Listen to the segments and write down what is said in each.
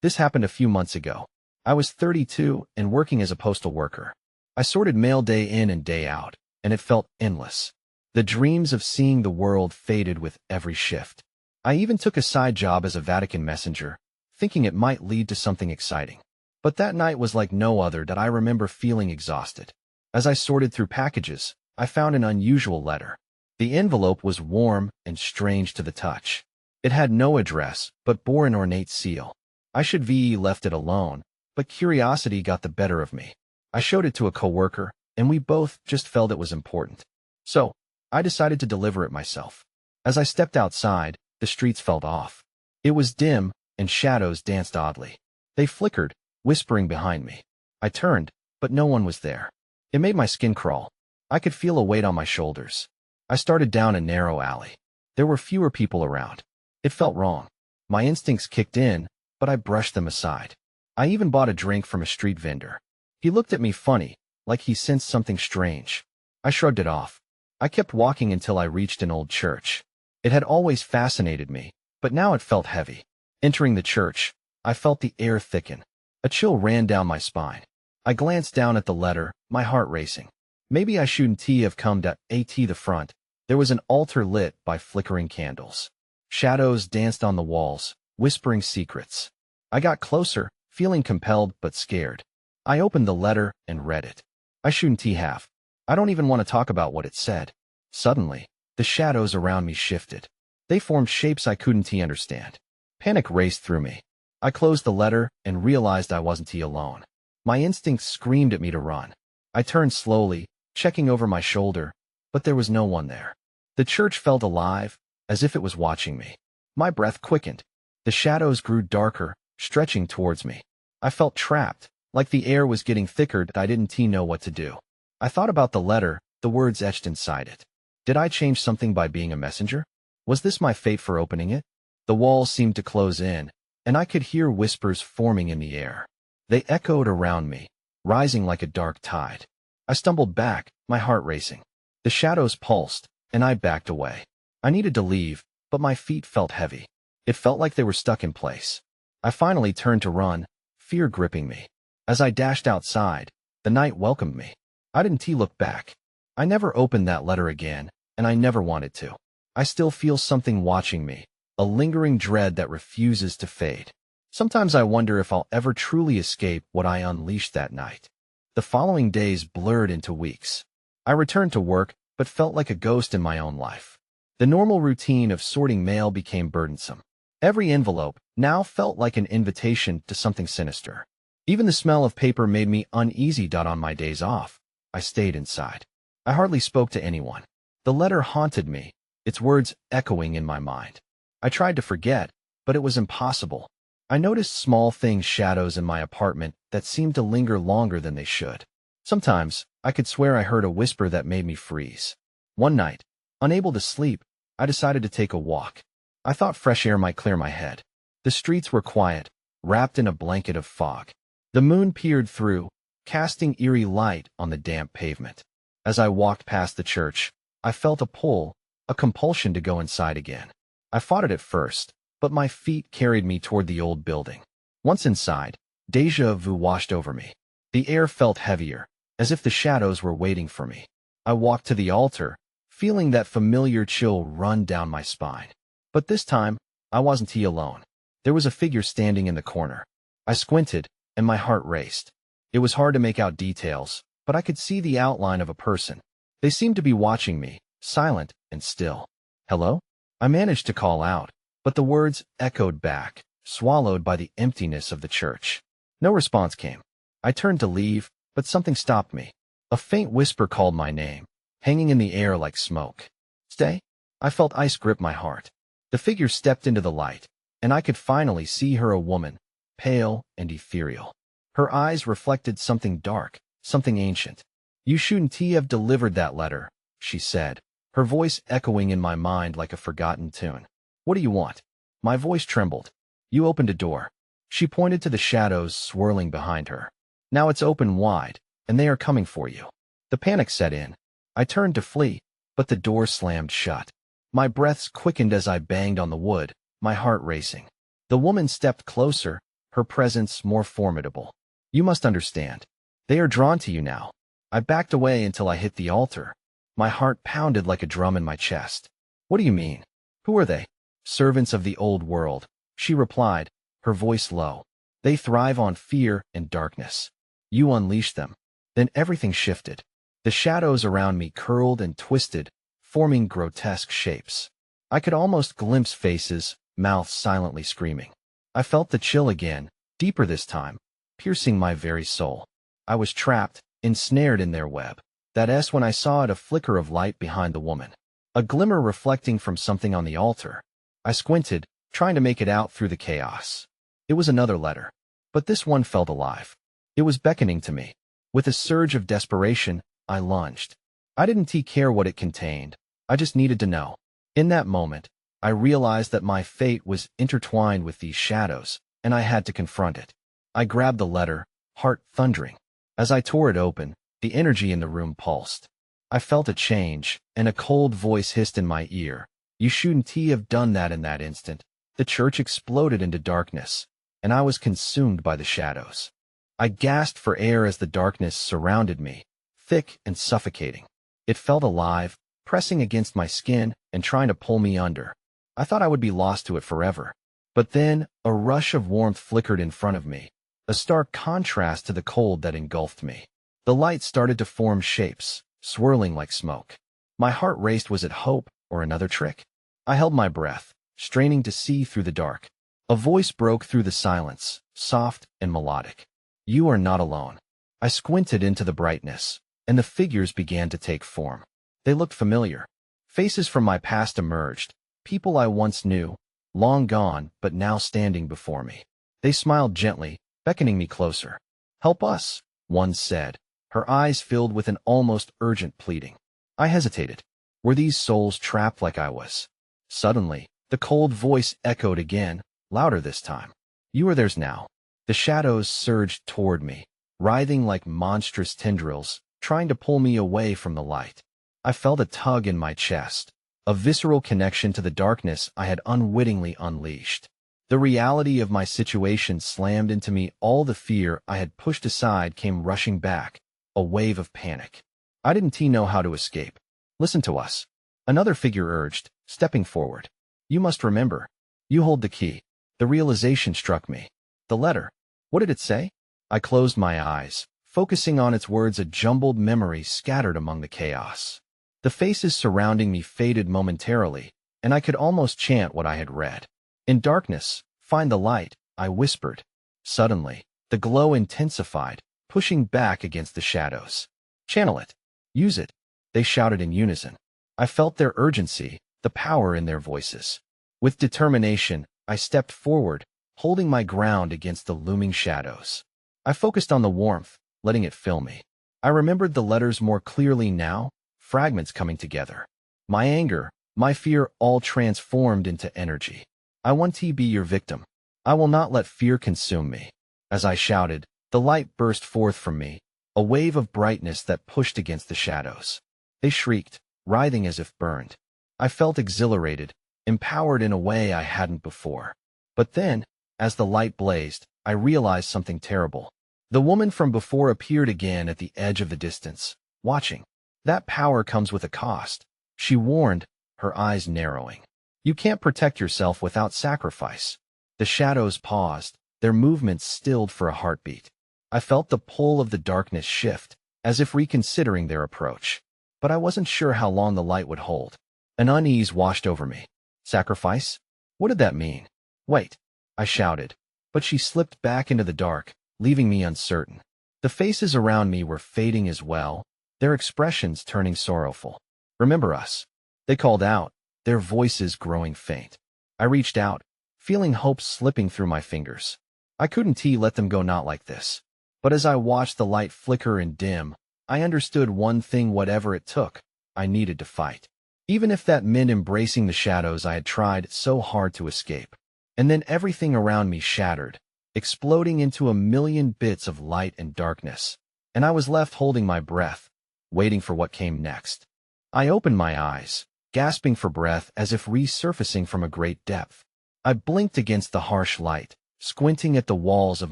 This happened a few months ago. I was 32 and working as a postal worker. I sorted mail day in and day out, and it felt endless. The dreams of seeing the world faded with every shift. I even took a side job as a Vatican messenger, thinking it might lead to something exciting. But that night was like no other that I remember feeling exhausted. As I sorted through packages, I found an unusual letter. The envelope was warm and strange to the touch. It had no address, but bore an ornate seal. I should have left it alone, but curiosity got the better of me. I showed it to a coworker, and we both just felt it was important. So, I decided to deliver it myself. As I stepped outside, the streets felt off. It was dim, and shadows danced oddly. They flickered, whispering behind me. I turned, but no one was there. It made my skin crawl. I could feel a weight on my shoulders. I started down a narrow alley. There were fewer people around. It felt wrong. My instincts kicked in, but I brushed them aside. I even bought a drink from a street vendor. He looked at me funny, like he sensed something strange. I shrugged it off. I kept walking until I reached an old church. It had always fascinated me, but now it felt heavy. Entering the church, I felt the air thicken. A chill ran down my spine. I glanced down at the letter, my heart racing. Maybe I shouldn't have come at the front. There was an altar lit by flickering candles. Shadows danced on the walls, whispering secrets. I got closer, feeling compelled but scared. I opened the letter and read it. I shouldn't have. I don't even want to talk about what it said. Suddenly, the shadows around me shifted. They formed shapes I couldn't understand. Panic raced through me. I closed the letter and realized I wasn't alone. My instincts screamed at me to run. I turned slowly, checking over my shoulder, but there was no one there. The church felt alive, as if it was watching me. My breath quickened. The shadows grew darker, stretching towards me. I felt trapped, like the air was getting thicker and I didn't know what to do. I thought about the letter, the words etched inside it. Did I change something by being a messenger? Was this my fate for opening it? The walls seemed to close in, and I could hear whispers forming in the air. They echoed around me, rising like a dark tide. I stumbled back, my heart racing. The shadows pulsed, and I backed away. I needed to leave, but my feet felt heavy. It felt like they were stuck in place. I finally turned to run, fear gripping me. As I dashed outside, the night welcomed me. I didn't look back. I never opened that letter again, and I never wanted to. I still feel something watching me, a lingering dread that refuses to fade. Sometimes I wonder if I'll ever truly escape what I unleashed that night. The following days blurred into weeks. I returned to work, but felt like a ghost in my own life. The normal routine of sorting mail became burdensome. Every envelope now felt like an invitation to something sinister. Even the smell of paper made me uneasy. On my days off, I stayed inside. I hardly spoke to anyone. The letter haunted me, its words echoing in my mind. I tried to forget, but it was impossible. I noticed small shadows in my apartment that seemed to linger longer than they should. Sometimes, I could swear I heard a whisper that made me freeze. One night, unable to sleep, I decided to take a walk. I thought fresh air might clear my head. The streets were quiet, wrapped in a blanket of fog. The moon peered through, casting eerie light on the damp pavement. As I walked past the church, I felt a pull, a compulsion to go inside again. I fought it at first, but my feet carried me toward the old building. Once inside, déjà vu washed over me. The air felt heavier, as if the shadows were waiting for me. I walked to the altar, feeling that familiar chill run down my spine. But this time, I wasn't alone. There was a figure standing in the corner. I squinted, and my heart raced. It was hard to make out details, but I could see the outline of a person. They seemed to be watching me, silent and still. "Hello?" I managed to call out, but the words echoed back, swallowed by the emptiness of the church. No response came. I turned to leave, but something stopped me. A faint whisper called my name, hanging in the air like smoke. "Stay?" I felt ice grip my heart. The figure stepped into the light, and I could finally see her, a woman, pale and ethereal. Her eyes reflected something dark, something ancient. "You shouldn't have delivered that letter," she said, her voice echoing in my mind like a forgotten tune. "What do you want?" My voice trembled. "You opened a door." She pointed to the shadows swirling behind her. "Now it's open wide, and they are coming for you." The panic set in. I turned to flee, but the door slammed shut. My breaths quickened as I banged on the wood, my heart racing. The woman stepped closer, her presence more formidable. You must understand. They are drawn to you now. I backed away until I hit the altar. My heart pounded like a drum in my chest. What do you mean? Who are they? Servants of the old world, she replied, her voice low. They thrive on fear and darkness. You unleash them. Then everything shifted. The shadows around me curled and twisted, forming grotesque shapes. I could almost glimpse faces, mouths silently screaming. I felt the chill again, deeper this time, piercing my very soul. I was trapped, ensnared in their web. That's when I saw a flicker of light behind the woman. A glimmer reflecting from something on the altar. I squinted, trying to make it out through the chaos. It was another letter. But this one felt alive. It was beckoning to me. With a surge of desperation, I lunged. I didn't care what it contained. I just needed to know. In that moment, I realized that my fate was intertwined with these shadows, and I had to confront it. I grabbed the letter, heart thundering. As I tore it open, the energy in the room pulsed. I felt a change, and a cold voice hissed in my ear. You shouldn't have done that in that instant. The church exploded into darkness, and I was consumed by the shadows. I gasped for air as the darkness surrounded me, thick and suffocating. It felt alive, pressing against my skin and trying to pull me under. I thought I would be lost to it forever. But then, a rush of warmth flickered in front of me, a stark contrast to the cold that engulfed me. The light started to form shapes, swirling like smoke. My heart raced. Was it hope or another trick? I held my breath, straining to see through the dark. A voice broke through the silence, soft and melodic. You are not alone. I squinted into the brightness, and the figures began to take form. They looked familiar. Faces from my past emerged, people I once knew, long gone but now standing before me. They smiled gently, beckoning me closer. Help us, one said, her eyes filled with an almost urgent pleading. I hesitated. Were these souls trapped like I was? Suddenly, the cold voice echoed again, louder this time. You are theirs now. The shadows surged toward me, writhing like monstrous tendrils, trying to pull me away from the light. I felt a tug in my chest, a visceral connection to the darkness I had unwittingly unleashed. The reality of my situation slammed into me. All the fear I had pushed aside came rushing back, a wave of panic. I didn't know how to escape. Listen to us. Another figure urged, stepping forward. You must remember. You hold the key. The realization struck me. The letter. What did it say? I closed my eyes, focusing on its words, a jumbled memory scattered among the chaos. The faces surrounding me faded momentarily, and I could almost chant what I had read. In darkness, find the light, I whispered. Suddenly, the glow intensified, pushing back against the shadows. Channel it. Use it. They shouted in unison. I felt their urgency, the power in their voices. With determination, I stepped forward, holding my ground against the looming shadows. I focused on the warmth, letting it fill me. I remembered the letters more clearly now, fragments coming together. My anger, my fear, all transformed into energy. I want to be your victim. I will not let fear consume me. As I shouted, the light burst forth from me, a wave of brightness that pushed against the shadows. They shrieked, writhing as if burned. I felt exhilarated, empowered in a way I hadn't before. But then, as the light blazed, I realized something terrible. The woman from before appeared again at the edge of the distance, watching. That power comes with a cost, she warned, her eyes narrowing. You can't protect yourself without sacrifice. The shadows paused, their movements stilled for a heartbeat. I felt the pull of the darkness shift, as if reconsidering their approach. But I wasn't sure how long the light would hold. An unease washed over me. Sacrifice? What did that mean? Wait, I shouted, but she slipped back into the dark, leaving me uncertain. The faces around me were fading as well, their expressions turning sorrowful. Remember us, they called out, their voices growing faint. I reached out, feeling hope slipping through my fingers. I couldn't let them go, not like this. But as I watched the light flicker and dim, I understood one thing: whatever it took, I needed to fight. Even if that meant embracing the shadows I had tried so hard to escape. And then everything around me shattered, exploding into a million bits of light and darkness, and I was left holding my breath, waiting for what came next. I opened my eyes, gasping for breath as if resurfacing from a great depth. I blinked against the harsh light, squinting at the walls of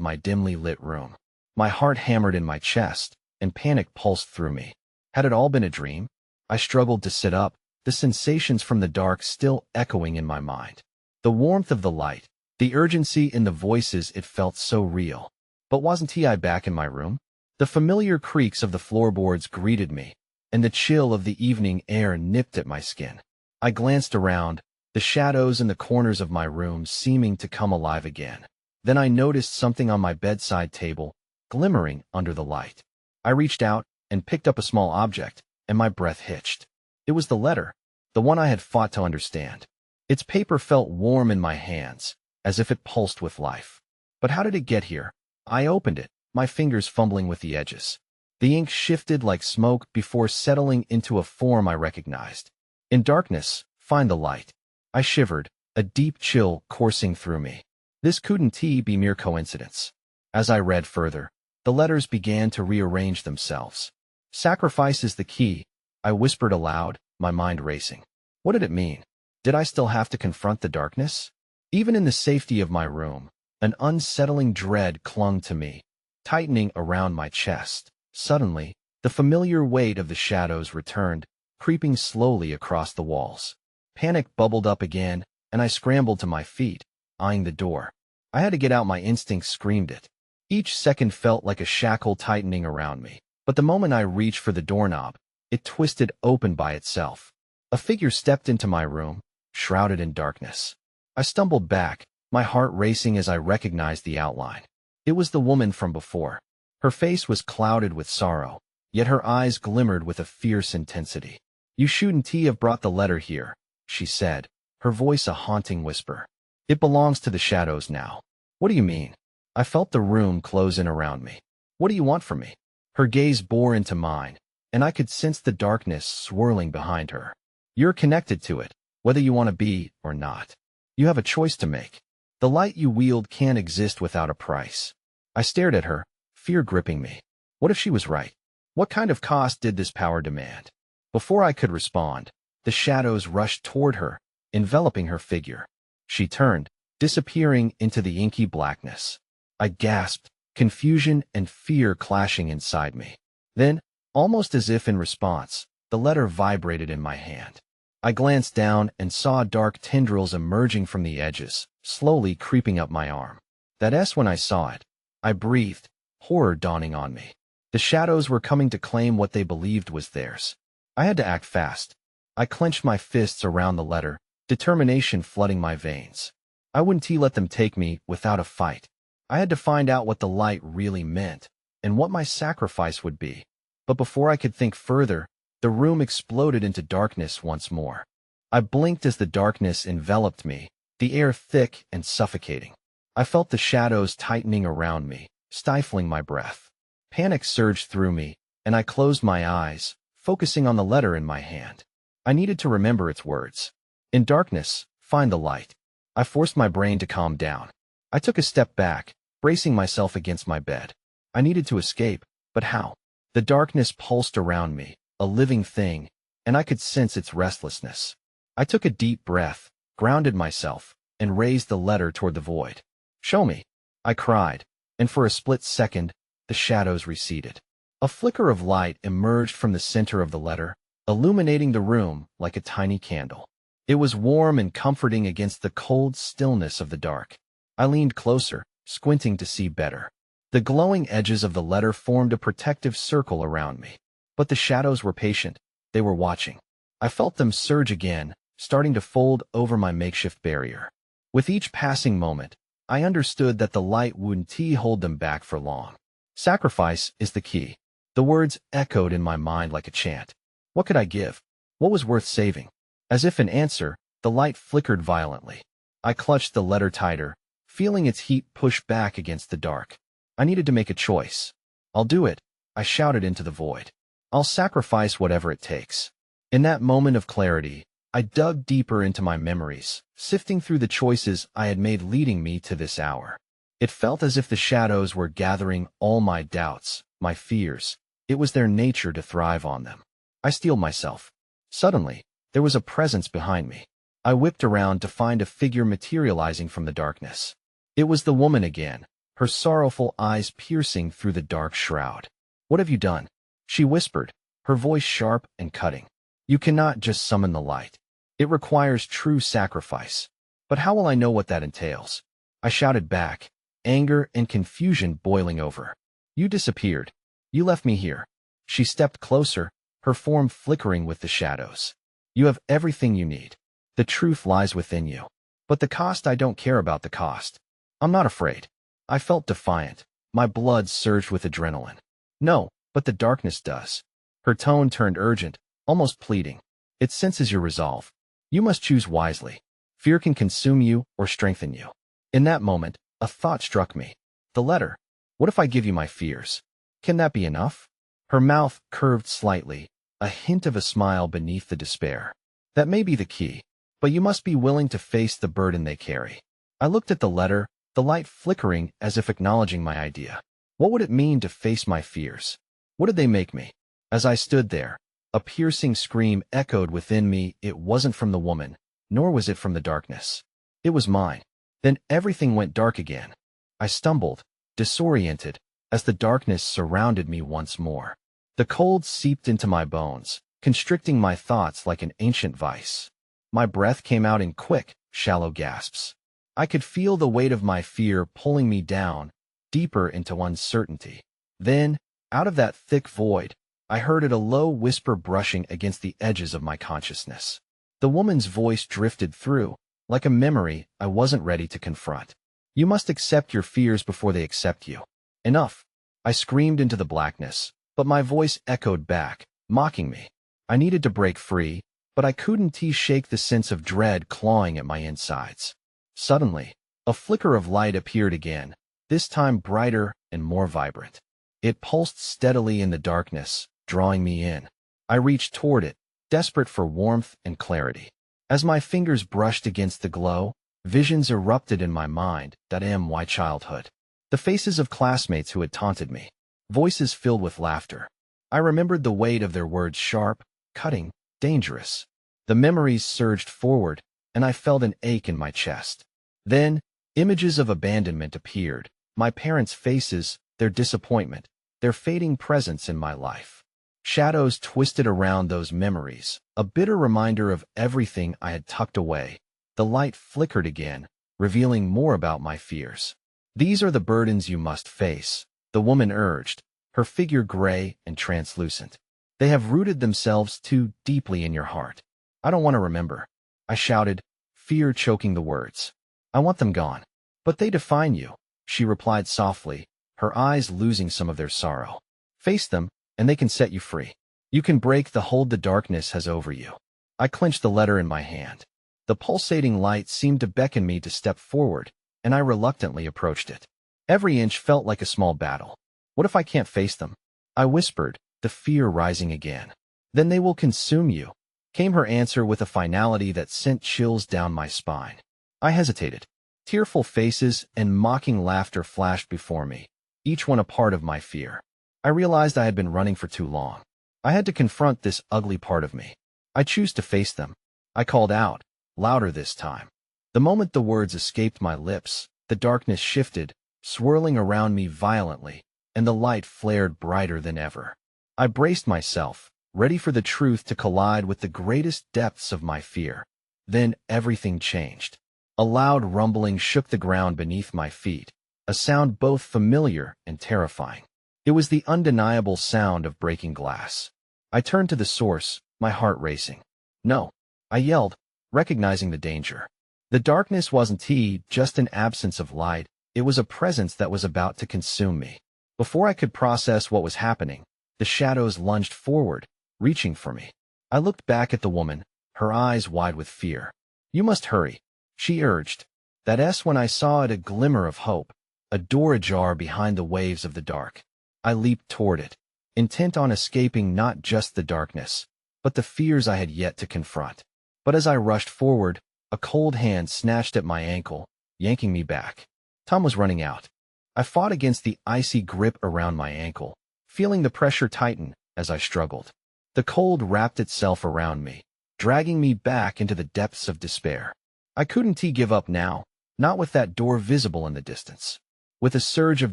my dimly lit room. My heart hammered in my chest, and panic pulsed through me. Had it all been a dream? I struggled to sit up, the sensations from the dark still echoing in my mind. The warmth of the light, the urgency in the voices, it felt so real. But wasn't I back in my room? The familiar creaks of the floorboards greeted me, and the chill of the evening air nipped at my skin. I glanced around, the shadows in the corners of my room seeming to come alive again. Then I noticed something on my bedside table, glimmering under the light. I reached out and picked up a small object, and my breath hitched. It was the letter, the one I had fought to understand. Its paper felt warm in my hands, as if it pulsed with life. But how did it get here? I opened it, my fingers fumbling with the edges. The ink shifted like smoke before settling into a form I recognized. In darkness, find the light. I shivered, a deep chill coursing through me. This couldn't be mere coincidence. As I read further, the letters began to rearrange themselves. Sacrifice is the key, I whispered aloud, my mind racing. What did it mean? Did I still have to confront the darkness? Even in the safety of my room, an unsettling dread clung to me, tightening around my chest. Suddenly, the familiar weight of the shadows returned, creeping slowly across the walls. Panic bubbled up again, and I scrambled to my feet, eyeing the door. I had to get out, my instincts screamed it. Each second felt like a shackle tightening around me, but the moment I reached for the doorknob, it twisted open by itself. A figure stepped into my room, shrouded in darkness. I stumbled back, my heart racing as I recognized the outline. It was the woman from before. Her face was clouded with sorrow, yet her eyes glimmered with a fierce intensity. You shouldn't have brought the letter here, she said, her voice a haunting whisper. It belongs to the shadows now. What do you mean? I felt the room close in around me. What do you want from me? Her gaze bore into mine, and I could sense the darkness swirling behind her. You're connected to it, whether you want to be or not. You have a choice to make. The light you wield can't exist without a price. I stared at her, fear gripping me. What if she was right? What kind of cost did this power demand? Before I could respond, the shadows rushed toward her, enveloping her figure. She turned, disappearing into the inky blackness. I gasped, confusion and fear clashing inside me. Then, almost as if in response, the letter vibrated in my hand. I glanced down and saw dark tendrils emerging from the edges, slowly creeping up my arm. That S when I saw it. I breathed, horror dawning on me. The shadows were coming to claim what they believed was theirs. I had to act fast. I clenched my fists around the letter, determination flooding my veins. I wouldn't let them take me without a fight. I had to find out what the light really meant, and what my sacrifice would be. But before I could think further, the room exploded into darkness once more. I blinked as the darkness enveloped me, the air thick and suffocating. I felt the shadows tightening around me, stifling my breath. Panic surged through me, and I closed my eyes, focusing on the letter in my hand. I needed to remember its words. In darkness, find the light. I forced my brain to calm down. I took a step back, bracing myself against my bed. I needed to escape, but how? The darkness pulsed around me, a living thing, and I could sense its restlessness. I took a deep breath, grounded myself, and raised the letter toward the void. Show me, I cried, and for a split second, the shadows receded. A flicker of light emerged from the center of the letter, illuminating the room like a tiny candle. It was warm and comforting against the cold stillness of the dark. I leaned closer, squinting to see better. The glowing edges of the letter formed a protective circle around me. But the shadows were patient. They were watching. I felt them surge again, starting to fold over my makeshift barrier. With each passing moment, I understood that the light wouldn't hold them back for long. Sacrifice is the key. The words echoed in my mind like a chant. What could I give? What was worth saving? As if in answer, the light flickered violently. I clutched the letter tighter, feeling its heat push back against the dark. I needed to make a choice. I'll do it, I shouted into the void. I'll sacrifice whatever it takes. In that moment of clarity, I dug deeper into my memories, sifting through the choices I had made leading me to this hour. It felt as if the shadows were gathering all my doubts, my fears. It was their nature to thrive on them. I steeled myself. Suddenly, there was a presence behind me. I whipped around to find a figure materializing from the darkness. It was the woman again, her sorrowful eyes piercing through the dark shroud. "What have you done?" she whispered, her voice sharp and cutting. "You cannot just summon the light. It requires true sacrifice. But how will I know what that entails?" I shouted back, anger and confusion boiling over. "You disappeared. You left me here." She stepped closer, her form flickering with the shadows. "You have everything you need. The truth lies within you. But the cost, I don't care about the cost. I'm not afraid." I felt defiant. My blood surged with adrenaline. "No, but the darkness does." Her tone turned urgent, almost pleading. "It senses your resolve. You must choose wisely. Fear can consume you or strengthen you." In that moment, a thought struck me. The letter. What if I give you my fears? Can that be enough? Her mouth curved slightly, a hint of a smile beneath the despair. "That may be the key, but you must be willing to face the burden they carry." I looked at the letter, the light flickering as if acknowledging my idea. What would it mean to face my fears? What did they make me? As I stood there, a piercing scream echoed within me. It wasn't from the woman, nor was it from the darkness. It was mine. Then everything went dark again. I stumbled, disoriented, as the darkness surrounded me once more. The cold seeped into my bones, constricting my thoughts like an ancient vice. My breath came out in quick, shallow gasps. I could feel the weight of my fear pulling me down, deeper into uncertainty. Then, out of that thick void, I heard a low whisper brushing against the edges of my consciousness. The woman's voice drifted through, like a memory I wasn't ready to confront. "You must accept your fears before they accept you." "Enough!" I screamed into the blackness, but my voice echoed back, mocking me. I needed to break free, but I couldn't shake the sense of dread clawing at my insides. Suddenly, a flicker of light appeared again, this time brighter and more vibrant. It pulsed steadily in the darkness, drawing me in. I reached toward it, desperate for warmth and clarity. As my fingers brushed against the glow, visions erupted in my mind that my childhood. The faces of classmates who had taunted me. Voices filled with laughter. I remembered the weight of their words, sharp, cutting, dangerous. The memories surged forward, and I felt an ache in my chest. Then, images of abandonment appeared, my parents' faces, their disappointment, their fading presence in my life. Shadows twisted around those memories, a bitter reminder of everything I had tucked away. The light flickered again, revealing more about my fears. "These are the burdens you must face," the woman urged, her figure gray and translucent. "They have rooted themselves too deeply in your heart." "I don't want to remember," I shouted, fear choking the words. "I want them gone." "But they define you," she replied softly, her eyes losing some of their sorrow. "Face them, and they can set you free. You can break the hold the darkness has over you." I clenched the letter in my hand. The pulsating light seemed to beckon me to step forward, and I reluctantly approached it. Every inch felt like a small battle. "What if I can't face them?" I whispered, the fear rising again. "Then they will consume you," came her answer with a finality that sent chills down my spine. I hesitated. Tearful faces and mocking laughter flashed before me, each one a part of my fear. I realized I had been running for too long. I had to confront this ugly part of me. "I choose to face them," I called out, louder this time. The moment the words escaped my lips, the darkness shifted, swirling around me violently, and the light flared brighter than ever. I braced myself, ready for the truth to collide with the greatest depths of my fear. Then everything changed. A loud rumbling shook the ground beneath my feet, a sound both familiar and terrifying. It was the undeniable sound of breaking glass. I turned to the source, my heart racing. "No," I yelled, recognizing the danger. The darkness wasn't just an absence of light, it was a presence that was about to consume me. Before I could process what was happening, the shadows lunged forward, reaching for me. I looked back at the woman, her eyes wide with fear. "You must hurry," she urged. That's when I saw a glimmer of hope, a door ajar behind the waves of the dark. I leaped toward it, intent on escaping not just the darkness, but the fears I had yet to confront. But as I rushed forward, a cold hand snatched at my ankle, yanking me back. Time was running out. I fought against the icy grip around my ankle, feeling the pressure tighten as I struggled. The cold wrapped itself around me, dragging me back into the depths of despair. I couldn't give up now. not with that door visible in the distance. With a surge of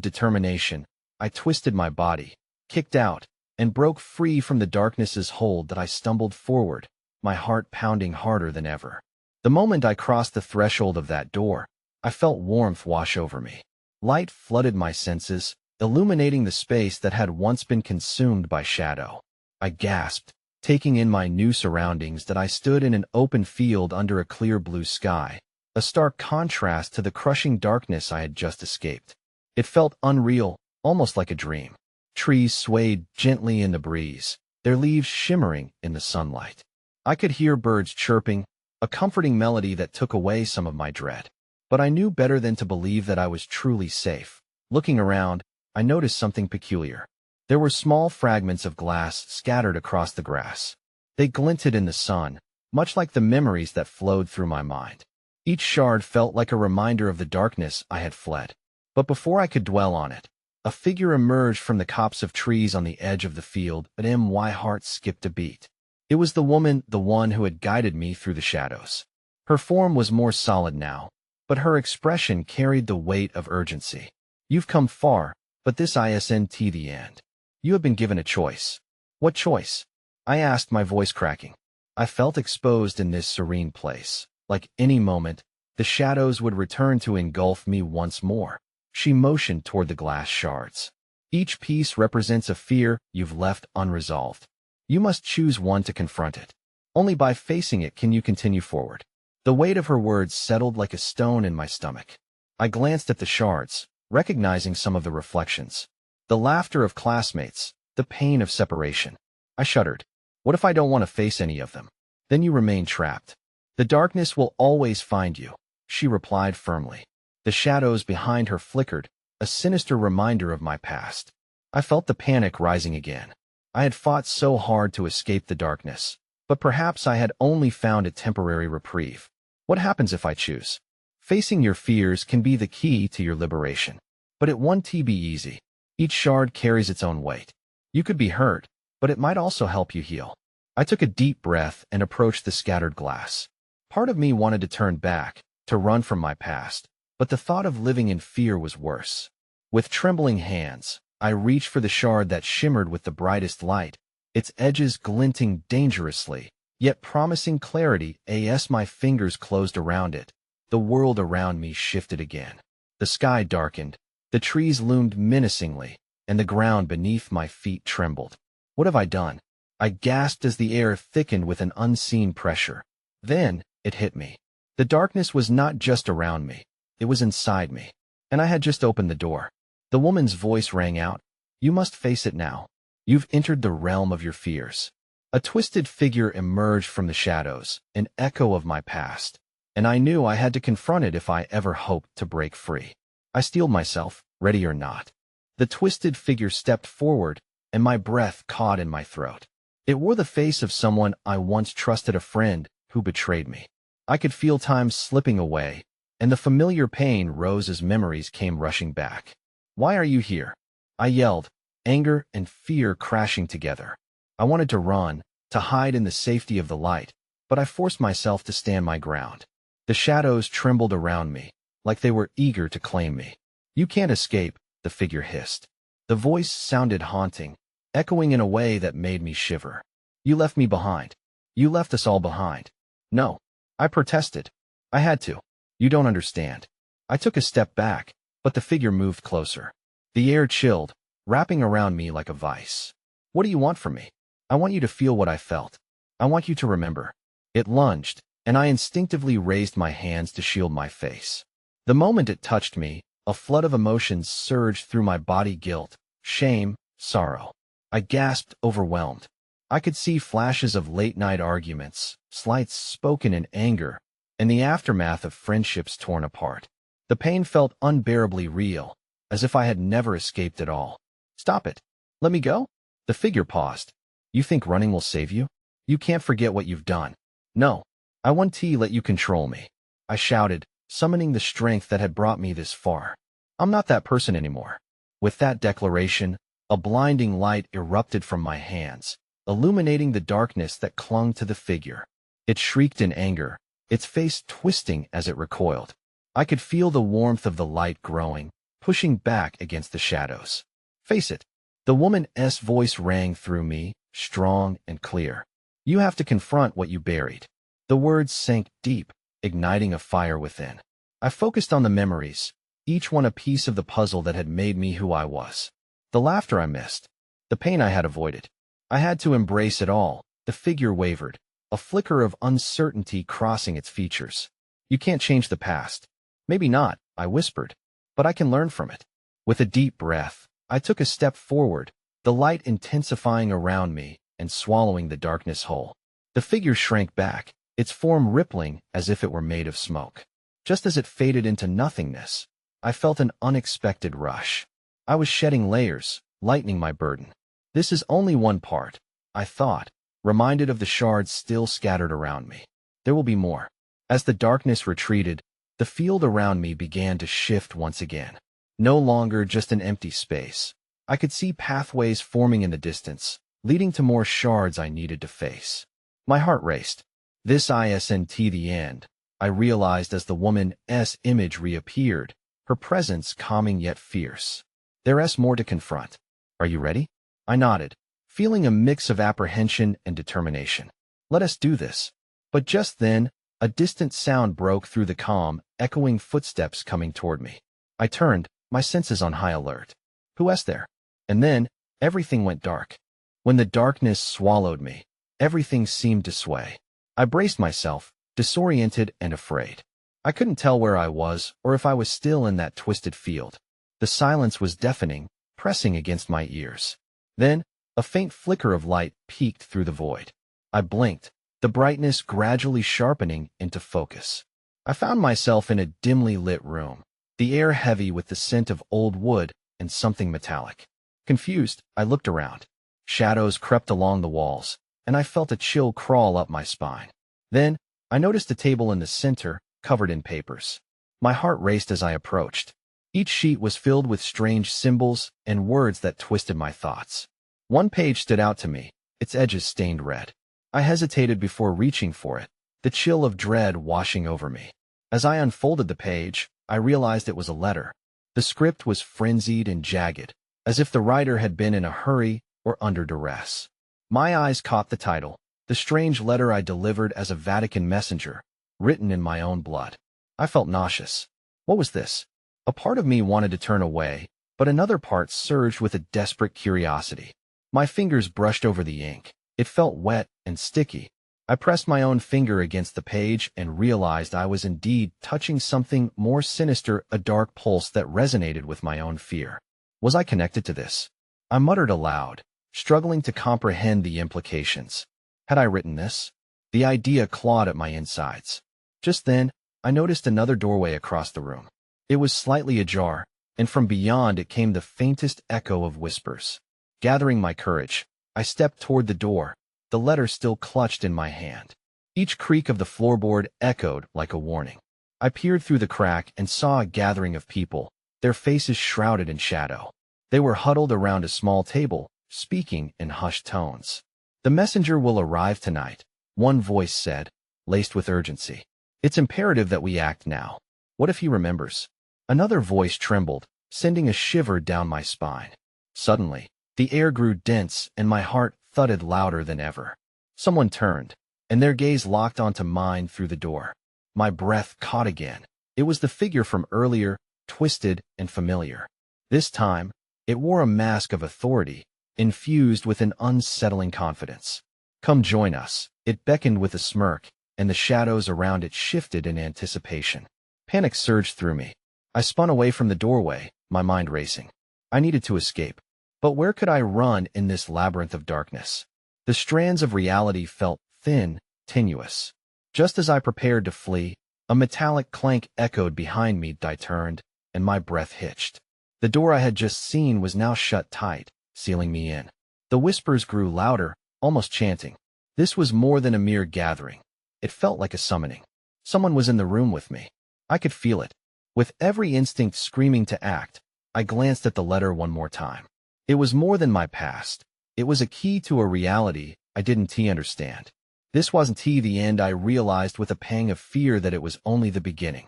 determination, I twisted my body, kicked out, and broke free from the darkness's hold that I stumbled forward, my heart pounding harder than ever. The moment I crossed the threshold of that door, I felt warmth wash over me. Light flooded my senses, illuminating the space that had once been consumed by shadow. I gasped, taking in my new surroundings that I stood in an open field under a clear blue sky, a stark contrast to the crushing darkness I had just escaped. It felt unreal, almost like a dream. Trees swayed gently in the breeze, their leaves shimmering in the sunlight. I could hear birds chirping, a comforting melody that took away some of my dread. But I knew better than to believe that I was truly safe. Looking around, I noticed something peculiar. There were small fragments of glass scattered across the grass. They glinted in the sun, much like the memories that flowed through my mind. Each shard felt like a reminder of the darkness I had fled. But before I could dwell on it, a figure emerged from the copse of trees on the edge of the field, and my heart skipped a beat. It was the woman, the one who had guided me through the shadows. Her form was more solid now, but her expression carried the weight of urgency. You've come far, but this isn't the end. You have been given a choice. What choice? I asked, my voice cracking. I felt exposed in this serene place. Like any moment, the shadows would return to engulf me once more. She motioned toward the glass shards. Each piece represents a fear you've left unresolved. You must choose one to confront it. Only by facing it can you continue forward. The weight of her words settled like a stone in my stomach. I glanced at the shards, recognizing some of the reflections. The laughter of classmates, the pain of separation. I shuddered. What if I don't want to face any of them? Then you remain trapped. The darkness will always find you, she replied firmly. The shadows behind her flickered, a sinister reminder of my past. I felt the panic rising again. I had fought so hard to escape the darkness, but perhaps I had only found a temporary reprieve. What happens if I choose? Facing your fears can be the key to your liberation. But it won't be easy. Each shard carries its own weight. You could be hurt, but it might also help you heal. I took a deep breath and approached the scattered glass. Part of me wanted to turn back, to run from my past, but the thought of living in fear was worse. With trembling hands, I reached for the shard that shimmered with the brightest light, its edges glinting dangerously, yet promising clarity. As my fingers closed around it, the world around me shifted again. The sky darkened, the trees loomed menacingly, and the ground beneath my feet trembled. What have I done? I gasped as the air thickened with an unseen pressure. Then, it hit me. The darkness was not just around me, it was inside me. And I had just opened the door. The woman's voice rang out. You must face it now. You've entered the realm of your fears. A twisted figure emerged from the shadows, an echo of my past. And I knew I had to confront it if I ever hoped to break free. I steeled myself, ready or not. The twisted figure stepped forward, and my breath caught in my throat. It wore the face of someone I once trusted, a friend who betrayed me. I could feel time slipping away, and the familiar pain rose as memories came rushing back. Why are you here? I yelled, anger and fear crashing together. I wanted to run, to hide in the safety of the light, but I forced myself to stand my ground. The shadows trembled around me, like they were eager to claim me. You can't escape, the figure hissed. The voice sounded haunting, echoing in a way that made me shiver. You left me behind. You left us all behind. No. I protested. I had to. You don't understand. I took a step back, but the figure moved closer. The air chilled, wrapping around me like a vice. What do you want from me? I want you to feel what I felt. I want you to remember. It lunged, and I instinctively raised my hands to shield my face. The moment it touched me, a flood of emotions surged through my body: guilt, shame, sorrow. I gasped, overwhelmed. I could see flashes of late-night arguments, slights spoken in anger, and the aftermath of friendships torn apart. The pain felt unbearably real, as if I had never escaped at all. Stop it. Let me go? The figure paused. You think running will save you? You can't forget what you've done. No. I won't let you control me. I shouted, summoning the strength that had brought me this far. I'm not that person anymore. With that declaration, a blinding light erupted from my hands, illuminating the darkness that clung to the figure. It shrieked in anger, its face twisting as it recoiled. I could feel the warmth of the light growing, pushing back against the shadows. Face it. The woman's voice rang through me, strong and clear. You have to confront what you buried. The words sank deep, igniting a fire within. I focused on the memories, each one a piece of the puzzle that had made me who I was. The laughter I missed, the pain I had avoided. I had to embrace it all. The figure wavered, a flicker of uncertainty crossing its features. You can't change the past. Maybe not, I whispered, but I can learn from it. With a deep breath, I took a step forward, the light intensifying around me and swallowing the darkness whole. The figure shrank back, its form rippling as if it were made of smoke. Just as it faded into nothingness, I felt an unexpected rush. I was shedding layers, lightening my burden. This is only one part, I thought, reminded of the shards still scattered around me. There will be more. As the darkness retreated, the field around me began to shift once again. No longer just an empty space. I could see pathways forming in the distance, leading to more shards I needed to face. My heart raced. This isn't the end, I realized as the woman's image reappeared, her presence calming yet fierce. There's more to confront. Are you ready? I nodded, feeling a mix of apprehension and determination. Let us do this. But just then, a distant sound broke through the calm, echoing footsteps coming toward me. I turned, my senses on high alert. Who's there? And then, everything went dark. When the darkness swallowed me, everything seemed to sway. I braced myself, disoriented and afraid. I couldn't tell where I was or if I was still in that twisted field. The silence was deafening, pressing against my ears. Then, a faint flicker of light peeked through the void. I blinked, the brightness gradually sharpening into focus. I found myself in a dimly lit room, the air heavy with the scent of old wood and something metallic. Confused, I looked around. Shadows crept along the walls, and I felt a chill crawl up my spine. Then, I noticed a table in the center, covered in papers. My heart raced as I approached. Each sheet was filled with strange symbols and words that twisted my thoughts. One page stood out to me, its edges stained red. I hesitated before reaching for it, the chill of dread washing over me. As I unfolded the page, I realized it was a letter. The script was frenzied and jagged, as if the writer had been in a hurry or under duress. My eyes caught the title, the strange letter I delivered as a Vatican messenger, written in my own blood. I felt nauseous. What was this? A part of me wanted to turn away, but another part surged with a desperate curiosity. My fingers brushed over the ink. It felt wet and sticky. I pressed my own finger against the page and realized I was indeed touching something more sinister, a dark pulse that resonated with my own fear. Was I connected to this? I muttered aloud, struggling to comprehend the implications. Had I written this? The idea clawed at my insides. Just then, I noticed another doorway across the room. It was slightly ajar, and from beyond it came the faintest echo of whispers. Gathering my courage, I stepped toward the door, the letter still clutched in my hand. Each creak of the floorboard echoed like a warning. I peered through the crack and saw a gathering of people, their faces shrouded in shadow. They were huddled around a small table, speaking in hushed tones. The messenger will arrive tonight, one voice said, laced with urgency. It's imperative that we act now. What if he remembers? Another voice trembled, sending a shiver down my spine. Suddenly, the air grew dense and my heart thudded louder than ever. Someone turned, and their gaze locked onto mine through the door. My breath caught again. It was the figure from earlier, twisted and familiar. This time, it wore a mask of authority, infused with an unsettling confidence. Come join us, it beckoned with a smirk, and the shadows around it shifted in anticipation. Panic surged through me. I spun away from the doorway, my mind racing. I needed to escape. But where could I run in this labyrinth of darkness? The strands of reality felt thin, tenuous. Just as I prepared to flee, a metallic clank echoed behind me. I turned, and my breath hitched. The door I had just seen was now shut tight, sealing me in. The whispers grew louder, almost chanting. This was more than a mere gathering. It felt like a summoning. Someone was in the room with me. I could feel it. With every instinct screaming to act, I glanced at the letter one more time. It was more than my past. It was a key to a reality I didn't understand. This wasn't the end. I realized with a pang of fear that it was only the beginning.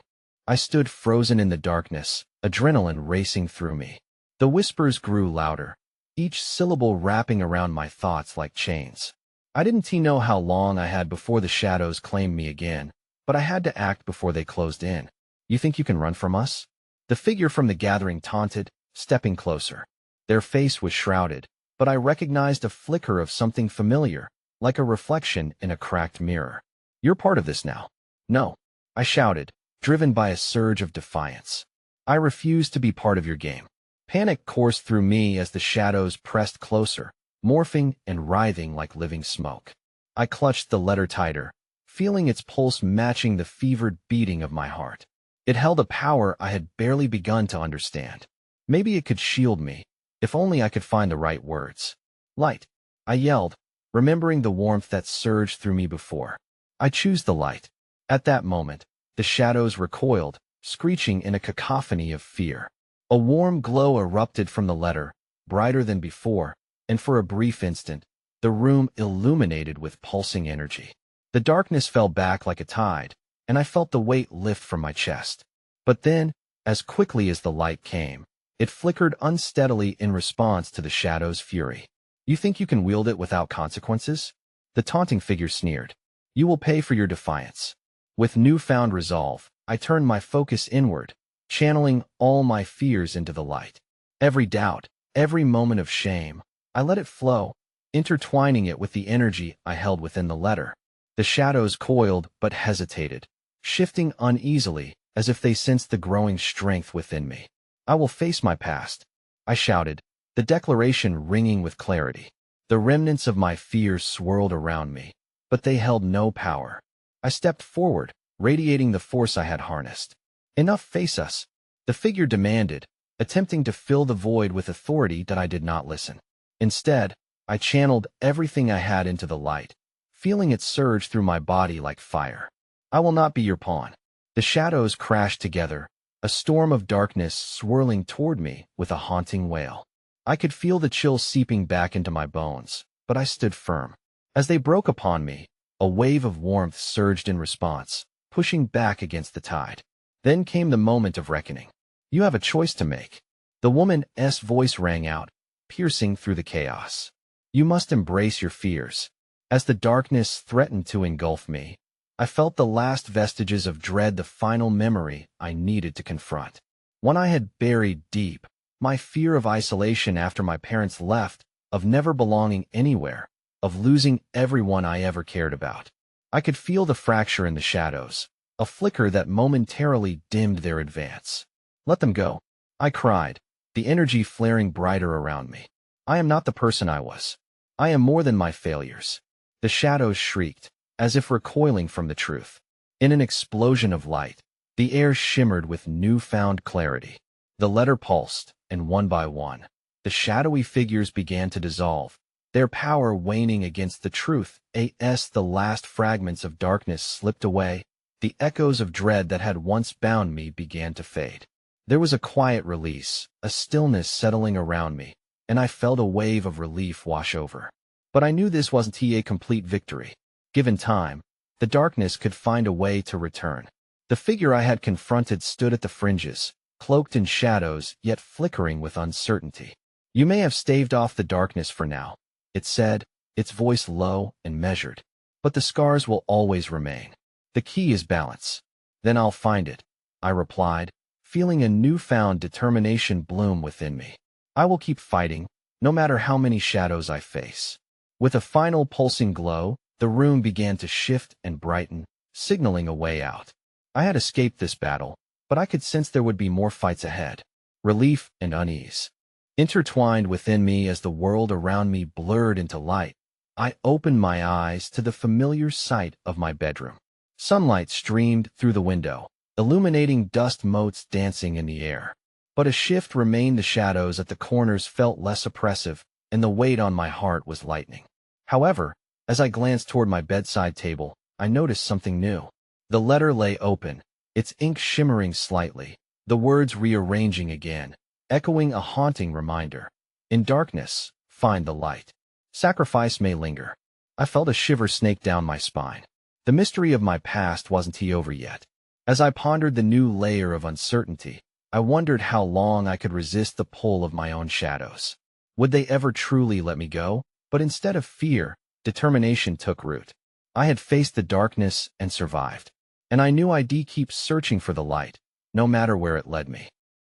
I stood frozen in the darkness, adrenaline racing through me. The whispers grew louder, each syllable wrapping around my thoughts like chains. I didn't know how long I had before the shadows claimed me again, but I had to act before they closed in. You think you can run from us? The figure from the gathering taunted, stepping closer. Their face was shrouded, but I recognized a flicker of something familiar, like a reflection in a cracked mirror. You're part of this now. No, I shouted, driven by a surge of defiance. I refuse to be part of your game. Panic coursed through me as the shadows pressed closer, morphing and writhing like living smoke. I clutched the letter tighter, feeling its pulse matching the fevered beating of my heart. It held a power I had barely begun to understand. Maybe it could shield me, if only I could find the right words. Light, I yelled, remembering the warmth that surged through me before. I choose the light. At that moment, the shadows recoiled, screeching in a cacophony of fear. A warm glow erupted from the letter, brighter than before, and for a brief instant, the room illuminated with pulsing energy. The darkness fell back like a tide, and I felt the weight lift from my chest. But then, as quickly as the light came, it flickered unsteadily in response to the shadow's fury. You think you can wield it without consequences? The taunting figure sneered. You will pay for your defiance. With newfound resolve, I turned my focus inward, channeling all my fears into the light. Every doubt, every moment of shame, I let it flow, intertwining it with the energy I held within the letter. The shadows coiled but hesitated, shifting uneasily as if they sensed the growing strength within me. I will face my past, I shouted, the declaration ringing with clarity. The remnants of my fears swirled around me, but they held no power. I stepped forward, radiating the force I had harnessed. Enough, face us, the figure demanded, attempting to fill the void with authority that I did not listen. Instead, I channeled everything I had into the light, feeling it surge through my body like fire. I will not be your pawn. The shadows crashed together, a storm of darkness swirling toward me with a haunting wail. I could feel the chill seeping back into my bones, but I stood firm. As they broke upon me, a wave of warmth surged in response, pushing back against the tide. Then came the moment of reckoning. You have a choice to make. The woman's voice rang out, piercing through the chaos. You must embrace your fears. As the darkness threatened to engulf me, I felt the last vestiges of dread, the final memory I needed to confront. One I had buried deep, my fear of isolation after my parents left, of never belonging anywhere, of losing everyone I ever cared about. I could feel the fracture in the shadows, a flicker that momentarily dimmed their advance. Let them go, I cried, the energy flaring brighter around me. I am not the person I was. I am more than my failures. The shadows shrieked, as if recoiling from the truth. In an explosion of light, the air shimmered with newfound clarity. The letter pulsed, and one by one, the shadowy figures began to dissolve, their power waning against the truth. As the last fragments of darkness slipped away, the echoes of dread that had once bound me began to fade. There was a quiet release, a stillness settling around me, and I felt a wave of relief wash over. But I knew this wasn't a complete victory. Given time, the darkness could find a way to return. The figure I had confronted stood at the fringes, cloaked in shadows yet flickering with uncertainty. You may have staved off the darkness for now, it said, its voice low and measured. But the scars will always remain. The key is balance. Then I'll find it, I replied, feeling a newfound determination bloom within me. I will keep fighting, no matter how many shadows I face. With a final pulsing glow, the room began to shift and brighten, signaling a way out. I had escaped this battle, but I could sense there would be more fights ahead. Relief and unease intertwined within me as the world around me blurred into light. I opened my eyes to the familiar sight of my bedroom. Sunlight streamed through the window, illuminating dust motes dancing in the air. But a shift remained. The shadows at the corners felt less oppressive, and the weight on my heart was lightening. However, as I glanced toward my bedside table, I noticed something new. The letter lay open, its ink shimmering slightly, the words rearranging again, echoing a haunting reminder. In darkness, find the light. Sacrifice may linger. I felt a shiver snake down my spine. The mystery of my past wasn't over yet. As I pondered the new layer of uncertainty, I wondered how long I could resist the pull of my own shadows. Would they ever truly let me go? But instead of fear, determination took root. I had faced the darkness and survived. And I knew I'd keep searching for the light, no matter where it led me.